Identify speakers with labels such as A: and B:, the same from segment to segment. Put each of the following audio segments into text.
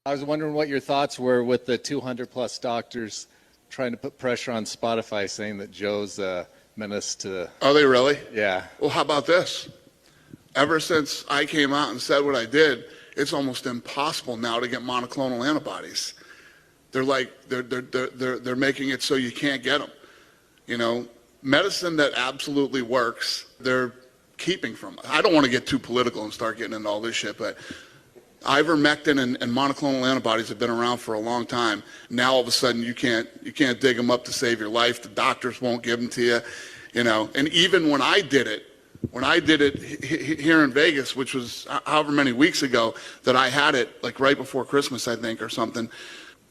A: I was wondering what your thoughts were with the 200 plus doctors trying to put pressure on Spotify, saying that Joe's a menace to.
B: Are they really?
A: Yeah.
B: Well, how about this? Ever since I came out and said what I did, it's almost impossible now to get monoclonal antibodies. They're making it so you can't get them. You know, medicine that absolutely works, they're keeping from. I don't want to get too political and start getting into all this shit, but ivermectin and monoclonal antibodies have been around for a long time. Now all of a sudden you can't dig them up to save your life. The doctors won't give them to you, you know. And even when I did it here in Vegas, which was however many weeks ago that I had it, like right before Christmas, I think, or something.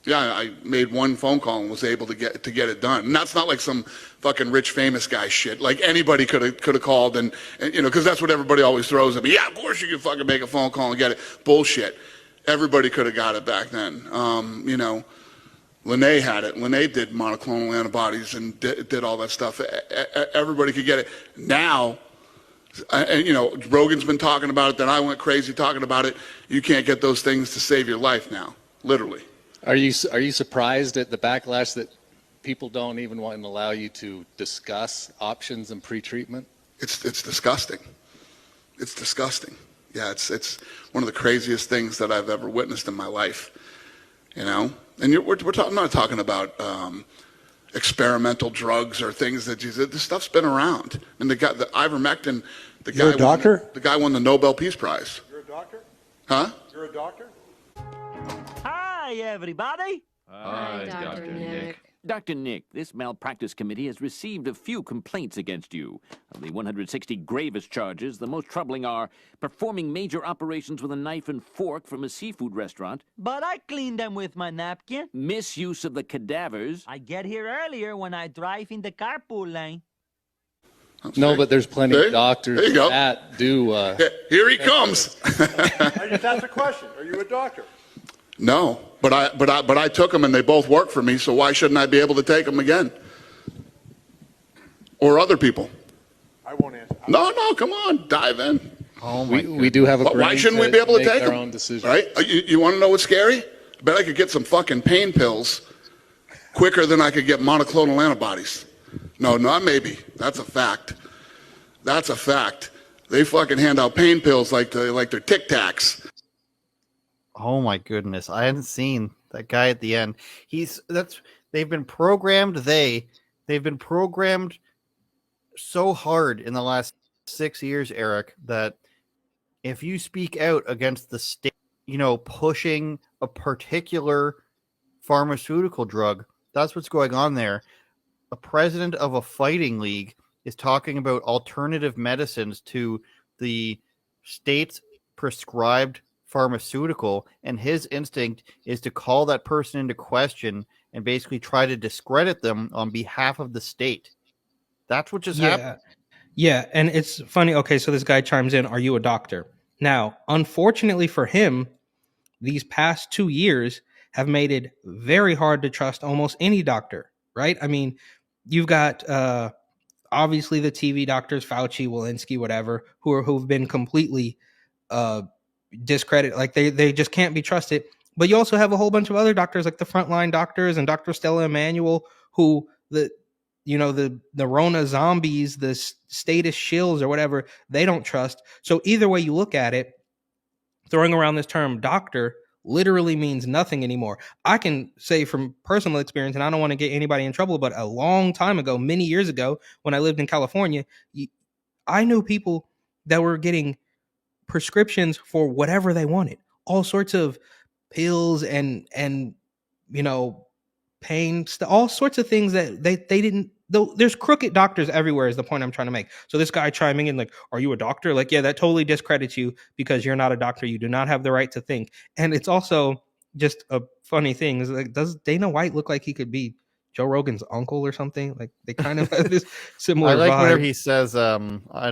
B: Yeah, I made one phone call and was able to get it done. And that's not like some fucking rich famous guy shit. Like anybody could have called and you know, because that's what everybody always throws at me. Yeah, of course you can fucking make a phone call and get it. Bullshit. Everybody could have got it back then. You know, Lene had it. Lene did monoclonal antibodies and did all that stuff. Everybody could get it. Now, and you know, Rogan's been talking about it. Then I went crazy talking about it. You can't get those things to save your life now, literally.
A: Are you surprised at the backlash that people don't even want to allow you to discuss options and pretreatment?
B: It's disgusting. It's disgusting. Yeah, it's one of the craziest things that I've ever witnessed in my life. You know, and I'm not talking about experimental drugs or things that this stuff's been around. And the ivermectin,
C: You're a doctor?
B: The guy won the Nobel Peace Prize.
C: You're a doctor?
B: Huh?
C: You're a doctor?
D: Hi, everybody.
E: Hi, Dr. Nick.
D: Dr. Nick, this malpractice committee has received a few complaints against you. Of the 160 gravest charges, the most troubling are performing major operations with a knife and fork from a seafood restaurant.
E: But I clean them with my napkin.
D: Misuse of the cadavers.
E: I get here earlier when I drive in the carpool lane.
A: No, but there's plenty of doctors
B: There you go.
A: that do.
B: Here he comes.
C: I just asked a question. Are you a doctor?
B: No, but I took them and they both work for me, so why shouldn't I be able to take them again? Or other people?
C: I won't answer.
B: No, come on, dive in.
A: Oh my we do have a brain.
B: Why shouldn't we be able to take
A: our
B: them?
A: own decision.
B: Right? You want to know what's scary? I bet I could get some fucking pain pills quicker than I could get monoclonal antibodies. No, not maybe. That's a fact. That's a fact. They fucking hand out pain pills like they're Tic Tacs.
F: Oh my goodness. I hadn't seen that guy at the end. They've been programmed so hard in the last 6 years, Eric, that if you speak out against the state, you know, pushing a particular pharmaceutical drug, that's what's going on there. A president of a fighting league is talking about alternative medicines to the state's prescribed pharmaceutical, and his instinct is to call that person into question and basically try to discredit them on behalf of the state. That's what just happened.
G: Yeah, and it's funny. Okay, so this guy chimes in, are you a doctor? Now, unfortunately for him, these past 2 years have made it very hard to trust almost any doctor, right? I mean, you've got obviously the TV doctors, Fauci, Walensky, whatever, who've been completely discredit, like they just can't be trusted. But you also have a whole bunch of other doctors, like the frontline doctors and Dr. Stella Emanuel, who the Rona zombies, the status shills or whatever, they don't trust. So either way you look at it, throwing around this term doctor literally means nothing anymore. I can say from personal experience, and I don't want to get anybody in trouble, but a long time ago, many years ago, when I lived in California, I knew people that were getting prescriptions for whatever they wanted, all sorts of pills and you know, pain, all sorts of things that they didn't. There's crooked doctors everywhere is the point I'm trying to make. So this guy chiming in like, are you a doctor? Like, yeah, that totally discredits you because you're not a doctor. You do not have the right to think. And it's also just a funny thing. Is like, does Dana White look like he could be Joe Rogan's uncle or something? Like they kind of have this similar
F: I like
G: vibe.
F: whenever he says, I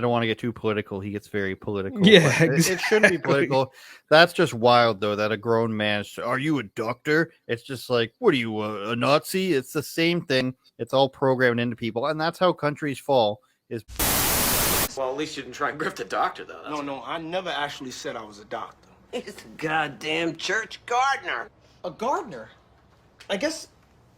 F: don't want to get too political. He gets very political.
G: Yeah,
F: It shouldn't be political. That's just wild, though, that a grown man, are you a doctor? It's just like, what are you, a Nazi? It's the same thing. It's all programmed into people. And that's how countries fall.
H: Well, at least you didn't try and grift a doctor, though.
C: No, I never actually said I was a doctor.
H: He's the goddamn church gardener.
I: A gardener? I guess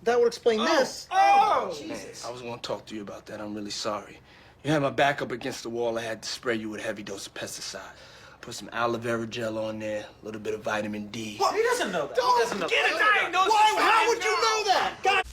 I: that would explain this.
H: Oh, Jesus. Man, I was gonna talk to you about that. I'm really sorry. You had my back up against the wall. I had to spray you with a heavy dose of pesticide. Put some aloe vera gel on there, a little bit of vitamin D.
I: What? He doesn't know that.
H: Don't get a diagnosis.
I: Why? How would you know that? God